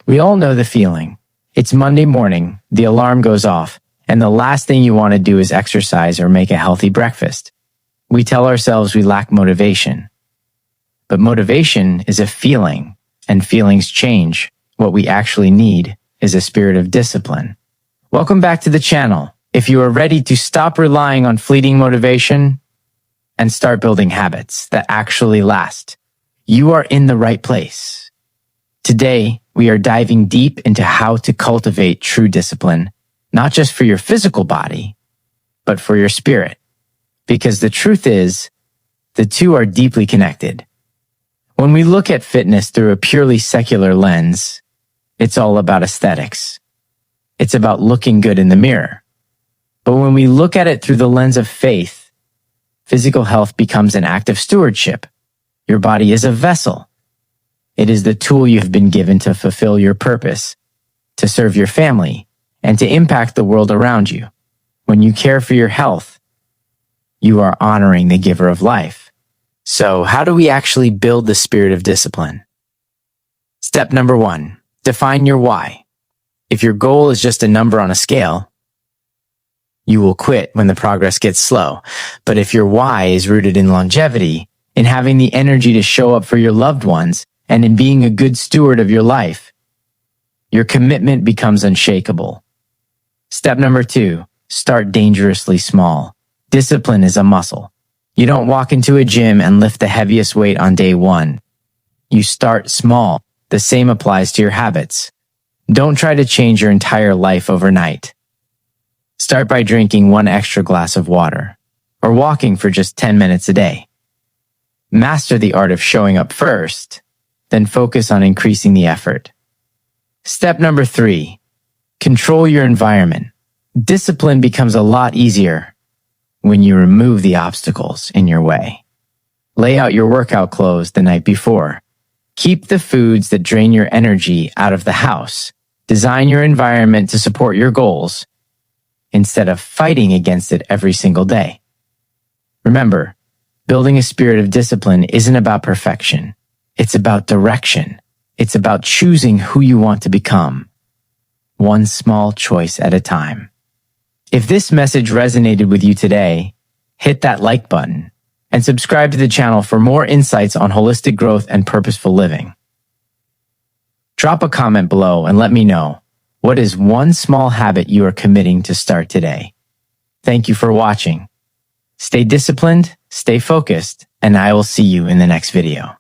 We all know the feeling. It's Monday morning, the alarm goes off, and the last thing you want to do is exercise or make a healthy breakfast. We tell ourselves we lack motivation. But motivation is a feeling, and feelings change. What we actually need is a spirit of discipline. Welcome back to the channel. If you are ready to stop relying on fleeting motivation and start building habits that actually last, you are in the right place. Today, we are diving deep into how to cultivate true discipline, not just for your physical body, but for your spirit. Because the truth is, the two are deeply connected. When we look at fitness through a purely secular lens, it's all about aesthetics. It's about looking good in the mirror. But when we look at it through the lens of faith, physical health becomes an act of stewardship. Your body is a vessel. It is the tool you have been given to fulfill your purpose, to serve your family, and to impact the world around you. When you care for your health, you are honoring the giver of life. So, how do we actually build the spirit of discipline? Step number 1, define your why. If your goal is just a number on a scale, you will quit when the progress gets slow. But if your why is rooted in longevity, in having the energy to show up for your loved ones, and in being a good steward of your life, your commitment becomes unshakable. Step number 2, start dangerously small. Discipline is a muscle. You don't walk into a gym and lift the heaviest weight on day 1. You start small. The same applies to your habits. Don't try to change your entire life overnight. Start by drinking 1 extra glass of water, or walking for just 10 minutes a day. Master the art of showing up first, then focus on increasing the effort. Step number 3, control your environment. Discipline becomes a lot easier when you remove the obstacles in your way. Lay out your workout clothes the night before. Keep the foods that drain your energy out of the house. Design your environment to support your goals instead of fighting against it every single day. Remember, building a spirit of discipline isn't about perfection. It's about direction. It's about choosing who you want to become, one small choice at a time. If this message resonated with you today, hit that like button and subscribe to the channel for more insights on holistic growth and purposeful living. Drop a comment below and let me know, what is one small habit you are committing to start today? Thank you for watching. Stay disciplined, stay focused, and I will see you in the next video.